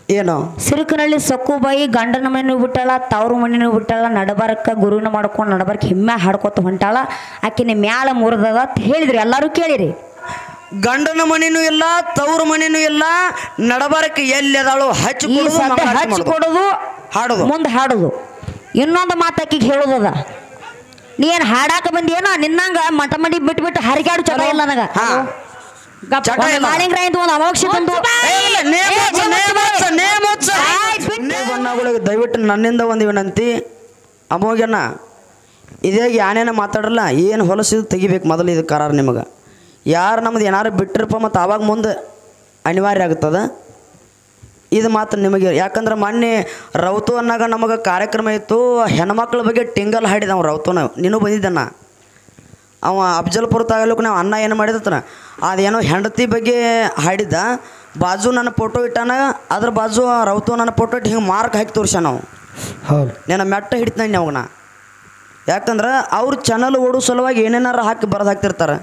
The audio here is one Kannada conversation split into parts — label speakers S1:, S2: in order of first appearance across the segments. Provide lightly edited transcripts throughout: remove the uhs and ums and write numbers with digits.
S1: ಏನು
S2: ಸಿರುಕನಹಳ್ಳಿ ಸಕ್ಕುಬಾಯಿ ಗಂಡನ ಮನೆಯೂ ಬಿಟ್ಟಾಳ ತವ್ರ ಮನೆಯೂ ಬಿಟ್ಟಾಳ ನಡಬಾರಕ್ಕ ಗುರುವಿನ ಮಾಡ್ಕೊಂಡು ನಡಬಾರಕ್ಕೆ ಹಿಮ್ಮೆ ಹಾಡ್ಕೊತ ಹೊಂಟಾಳ ಆಕಿನ ಮ್ಯಾಲ ಮುರಿದದ ಅಂತ ಹೇಳಿದ್ರಿ ಎಲ್ಲರೂ ಕೇಳಿರಿ.
S1: ಗಂಡನ ಮನೆನೂ ಇಲ್ಲ ತವ್ರ ಮನೆನೂ ಇಲ್ಲ ನಡಬಾರಕ್ಕೆ ಎಲ್ಲಿ ಅದಾಳು
S2: ಹಚ್ಕೊಡೋದು
S1: ಹಾಡೋದು
S2: ಮುಂದೆ ಹಾಡೋದು. ಇನ್ನೊಂದು ಮಾತಾಕಿಗೆ ಹೇಳೋದದ, ನೀ ಏನು ಹಾಡಾಕ ಬಂದೇನೋ ನಿನ್ನಂಗ ಮಠ ಮಡಿ ಬಿಟ್ಬಿಟ್ಟು ಹರಿಗಾಡು ಚಟ ಇಲ್ಲ ನನಗ.
S1: ದಯವಿಟ್ಟು ನನ್ನಿಂದ ಒಂದು ವಿನಂತಿ, ಅಮೋಘನ ಇದೇ ಯಾನೇನ ಮಾತಾಡಲ್ಲ, ಏನು ಹೊಲಸಿದ್ದು ತೆಗಿಬೇಕು ಮೊದಲು. ಇದು ಕರಾರ ನಿಮಗೆ ಯಾರು ನಮ್ದು ಏನಾರು ಬಿಟ್ಟಿರಪ್ಪ ಮತ್ತು ಆವಾಗ ಮುಂದೆ ಅನಿವಾರ್ಯ ಆಗುತ್ತದೆ. ಇದು ಮಾತ್ರ ನಿಮಗೆ, ಯಾಕಂದ್ರೆ ಮೊನ್ನೆ ರೌತು ಅನ್ನಾಗ ನಮಗೆ ಕಾರ್ಯಕ್ರಮ ಇತ್ತು, ಹೆಣ್ಮಕ್ಳ ಬಗ್ಗೆ ಟಿಂಗಲ್ ಹಾಡಿದ ಅವ ರೌತುನ, ನೀನು ಬಂದಿದ್ದಣ್ಣ. ಅವ ಅಫ್ಜಲ್ಪುರ ತಾಲೂಕು ನಾವು ಅನ್ನ ಏನು ಮಾಡಿದತ್ತನ ಅದೇನೋ ಹೆಂಡತಿ ಬಗ್ಗೆ ಹಾಡಿದ್ದ. ಬಾಜು ನನ್ನ ಫೋಟೋ ಇಟ್ಟಾನ, ಅದ್ರ ಬಾಜು ರೌತು ನನ್ನ ಫೋಟೋ ಇಟ್ಟು ಹಿಂಗೆ ಮಾರ್ಕ್ ಹಾಕಿ ತೋರ್ಸ ನಾವು. ಹೌದು, ನಾನು ಮೆಟ್ಟ ಹಿಡಿತೀನಿ ಅವಾಗ. ಯಾಕಂದ್ರೆ ಅವ್ರು ಚಾನಲ್ ಓಡೋ ಸಲುವಾಗಿ ಏನೇನಾರು ಹಾಕಿ ಬರೆದು ಹಾಕ್ತಿರ್ತಾರೆ.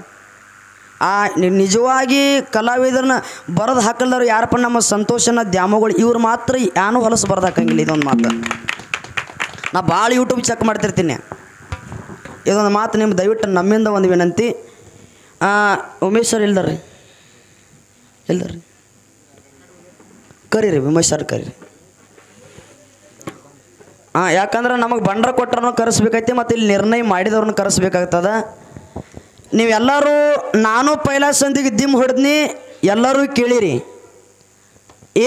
S1: ನಿಜವಾಗಿ ಕಲಾವಿದರನ್ನ ಬರೆದು ಹಾಕಲ್ದವ್ರು ಯಾರಪ್ಪ ನಮ್ಮ ಸಂತೋಷನ ದ್ಯಾಮಗಳು, ಇವ್ರು ಮಾತ್ರ ಯಾನೂ ಹೊಲಸು ಬರೆದು ಹಾಕಂಗಿಲ್ಲ. ಇದೊಂದು ಮಾತು ನಾ ಭಾಳ ಯೂಟ್ಯೂಬ್ ಚೆಕ್ ಮಾಡ್ತಿರ್ತೀನಿ. ಇದೊಂದು ಮಾತು ನಿಮ್ಗೆ ದಯವಿಟ್ಟು ನಮ್ಮಿಂದ ಒಂದು ವಿನಂತಿ. ಉಮೇಶ್ ಸರ್ ಇಲ್ದಾರ್ರಿ ಕರೀರಿ, ಉಮೇಶ್ ಸರ್ ಕರೀರಿ. ಯಾಕಂದ್ರೆ ನಮಗೆ ಬಂಡ್ರ ಕೊಟ್ಟರನ್ನು ಕರೆಸ್ಬೇಕೈತಿ, ಮತ್ತು ಇಲ್ಲಿ ನಿರ್ಣಯ ಮಾಡಿದವ್ರನ್ನ ಕರೆಸ್ಬೇಕಾಗ್ತದೆ. ನೀವೆಲ್ಲರೂ ನಾನು ಪೈಲ ಸಂದಿಗೆ ದಿಮ್ ಹೊಡೆದ್ನಿ, ಎಲ್ಲರೂ ಕೇಳಿರಿ.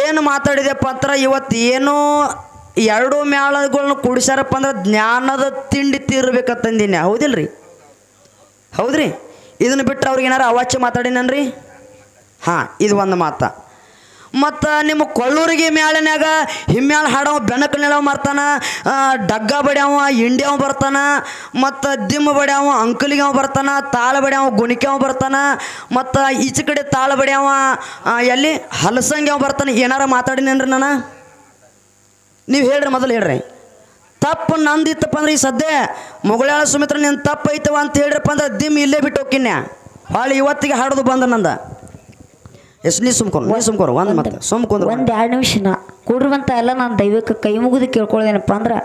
S1: ಏನು ಮಾತಾಡಿದೆ ಪತ್ರ ಇವತ್ತು ಏನು ಎರಡು ಮೇಳಗಳನ್ನ ಕುಡಿಸ್ಯಾರಪ್ಪ ಅಂದ್ರೆ ಜ್ಞಾನದ ತಿಂಡಿ ತೀರ್ಬೇಕಂತಂದಿನಿ. ಹೌದಿಲ್ಲ ರೀ? ಹೌದ್ರಿ? ಇದನ್ನು ಬಿಟ್ಟರೆ ಅವ್ರಿಗೆ ಏನಾರು ಅವಾಚ್ಯ ಮಾತಾಡಿನನ್ರಿ? ಇದು ಒಂದು ಮಾತು. ಮತ್ತು ನಿಮ್ಮ ಕೊಳ್ಳೂರಿಗೆ ಮ್ಯಾಳಿನಾಗ ಹಿಮ್ಮ್ಯಾಳ ಹಾಡವ ಬೆನಕ ನೆಳವ ಮಾಡ್ತಾನ, ಡಗ್ಗ ಬಡ್ಯಾವ ಇಂಡ್ಯಾವ ಬರ್ತಾನ, ಮತ್ತು ದಿಮ್ಮ ಬಡ್ಯಾವ ಅಂಕಲಿಗೆ ಅವ ಬರ್ತಾನ, ತಾಳ ಬಡ್ಯಾವ ಗುಣಿಕೆ ಅವ ಬರ್ತಾನ, ಮತ್ತು ಈಚೆ ಕಡೆ ತಾಳ ಬಡ್ಯಾವ ಎಲ್ಲಿ ಹಲಸಂಗಿ ಅವ ಬರ್ತಾನೆ. ಏನಾರ ಮಾತಾಡಿನೇನ್ರಿ ನಾನು? ನೀವು ಹೇಳ್ರಿ, ಮೊದಲು ಹೇಳ್ರಿ. ತಪ್ಪು ನಂದಿತ್ತಪ್ಪ ಅಂದ್ರೆ ಈ ಸದ್ಯ ಮುಗಳಾಳ ಸುಮಿತ್ರ ನೀನು ತಪ್ಪು ಐತವ ಅಂತ ಹೇಳ್ರಪ್ಪ ಅಂದ್ರೆ ದಿಮ್ಮ ಇಲ್ಲೇ ಬಿಟ್ಟು ಹೋಗಿನ್ಯ. ಭಾಳ ಇವತ್ತಿಗೆ ಹಾಡೋದು ಬಂದ ನಂದ. ಎಷ್ಟು ನೀ ಸುಮ್ಕೊಂಡು ಒಂದು ಮತ್ತೆ ಸುಮ್ಕೊಂಡ್ರು
S2: ಒಂದು 2 ನಿಮಿಷನ ಕೊಡ್ರುವಂತ ಎಲ್ಲ ನಾನು ದೈವಕ್ಕೆ ಕೈ ಮುಗಿದು ಕೇಳ್ಕೊಳ್ಳೋದೇನಪ್ಪ ಅಂದ್ರೆ,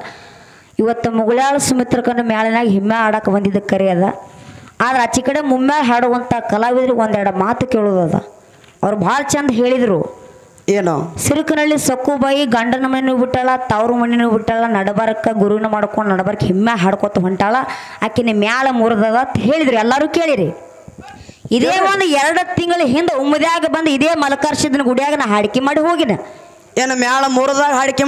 S2: ಇವತ್ತು ಮುಗಳಾಳ ಸುಮಿತ್ರಕನ ಮ್ಯಾಳಿನಾಗ ಹಿಮ್ಮೆ ಆಡಕ್ಕೆ ಬಂದಿದ್ದ ಕರೆ ಅದ. ಆದ್ರೆ ಆಚೆ ಕಡೆ ಮುಮ್ಮ್ಯಾಗ ಹಾಡುವಂಥ ಕಲಾವಿದ್ರಿಗೆ 1-2 ಮಾತು ಕೇಳೋದದ. ಅವ್ರು ಭಾಳ ಚಂದ ಹೇಳಿದರು.
S1: ಏನು?
S2: ಸಿರುಕನಹಳ್ಳಿ ಸಕ್ಕುಬಾಯಿ ಗಂಡನ ಮನೆಯೂ ಬಿಟ್ಟಾಳ ತವ್ರ ಮನೆಯೂ ಬಿಟ್ಟಾಳ ನಡಬಾರಕ್ಕ ಗುರುವಿನ ಮಾಡ್ಕೊಂಡು ನಡಬಾರಕ್ಕೆ ಹಿಮ್ಮೆ ಹಾಡ್ಕೊತ ಹೊಂಟಾಳ ಆಕಿನ ಮ್ಯಾಲ ಮುರಿದದ ಅಂತ ಹೇಳಿದ್ರಿ, ಎಲ್ಲರೂ ಕೇಳಿರಿ. ಇದೇ ಒಂದು 2 ತಿಂಗಳ ಹಿಂದೆ ಉಮ್ಮದ್ಯಾಗ ಬಂದು ಇದೇ ಮಲಕಾರ್ಸಿದ್ದನ ಗುಡಿಯಾಗ ನಾ ಹಾಡಿಕೆ ಮಾಡಿ ಹೋಗಿನ.
S1: ಏನು ಮ್ಯಾಲ ಮುರಿದಾಗ ಹಾಡಿಕೆ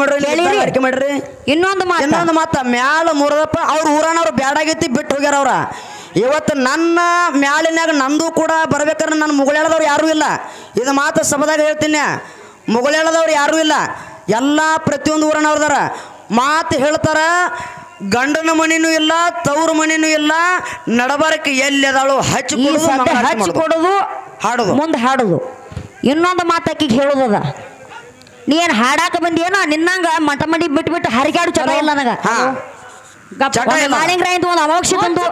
S1: ಮಾಡ್ರಿ?
S2: ಇನ್ನೊಂದು
S1: ಮಾತ ಮ್ಯಾಲ ಮುರಿದಪ್ಪ ಅವ್ರ ಊರನವ್ರು ಬ್ಯಾಡಾಗೈತಿ ಬಿಟ್ಟು ಹೋಗ್ಯಾರ ಅವ್ರ. ಇವತ್ತು ನನ್ನ ಮ್ಯಾಲಿನಾಗ ನಂದು ಕೂಡ ಬರ್ಬೇಕಾದ್ರೆ ನನ್ನ ಮುಗಳೇಳದವ್ರು ಯಾರೂ ಇಲ್ಲ. ಇದು ಮಾತು ಸಭದಾಗ ಹೇಳ್ತೀನಿ, ಮುಗಳೇಳದವ್ರು ಯಾರೂ ಇಲ್ಲ, ಎಲ್ಲ ಪ್ರತಿಯೊಂದು ಊರನವ್ರದಾರ. ಮಾತು ಹೇಳ್ತಾರ, ಗಂಡನ ಮನೆನೂ ಇಲ್ಲ ತವ್ರ ಮನೆನೂ ಇಲ್ಲ, ನಡಬಾರಕ್ಕೆ ಎಲ್ಲಿ ಅದಾಳು ಹಚ್ಕೊಡೋದು ಹಾಡೋದು ಮುಂದೆ ಹಾಡೋದು. ಇನ್ನೊಂದು ಮಾತಾಕಿಗೆ ಹೇಳೋದದ, ನೀ ಏನು ಹಾಡಾಕ ಬಂದೇನೋ ನಿನ್ನಂಗ ಮಠ ಮಡಿ ಬಿಟ್ಬಿಟ್ಟು ಹರಿಗಾಡು ಚಟ ಇಲ್ಲ ನನಗ. ಮಾಳಿಂಗ್ರಾಯ್ದು ಒಂದು ಅಮೋಕ್ಷ ತಂದು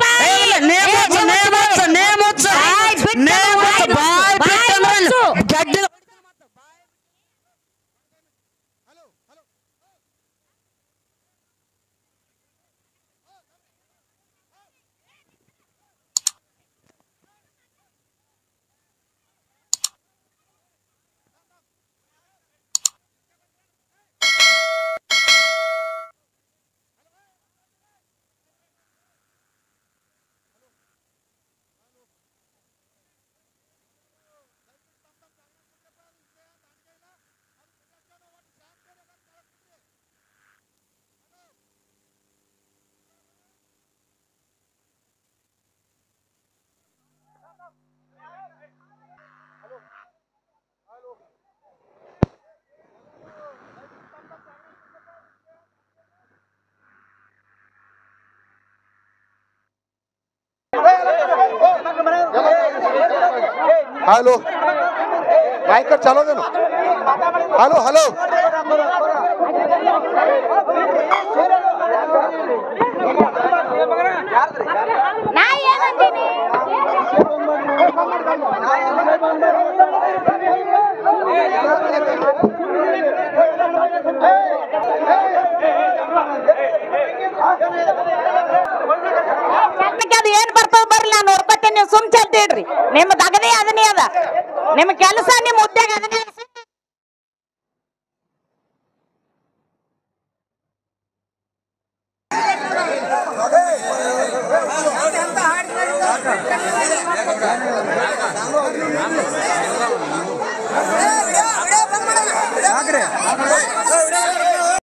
S3: हेलो माइक चालू देनो हेलो हेलो
S4: ನಾ ಏನಂತೀನಿ ಅದು ಏನ್ ಬರ್ತದ ಬರ್ಲಿ ನಾನು ನೋಡ್ಕೊತೇನೆ ನೀವು ಸುಮ್ ಚಲ್ತಿಡ್ರಿ ನಿಮ್ ದಗದೇ ಅದನ್ನೇ ಅದ ನಿಮ್ ಕೆಲಸ ನಿಮ್ ಉದ್ಯೋಗ ಅದನ್ನೇ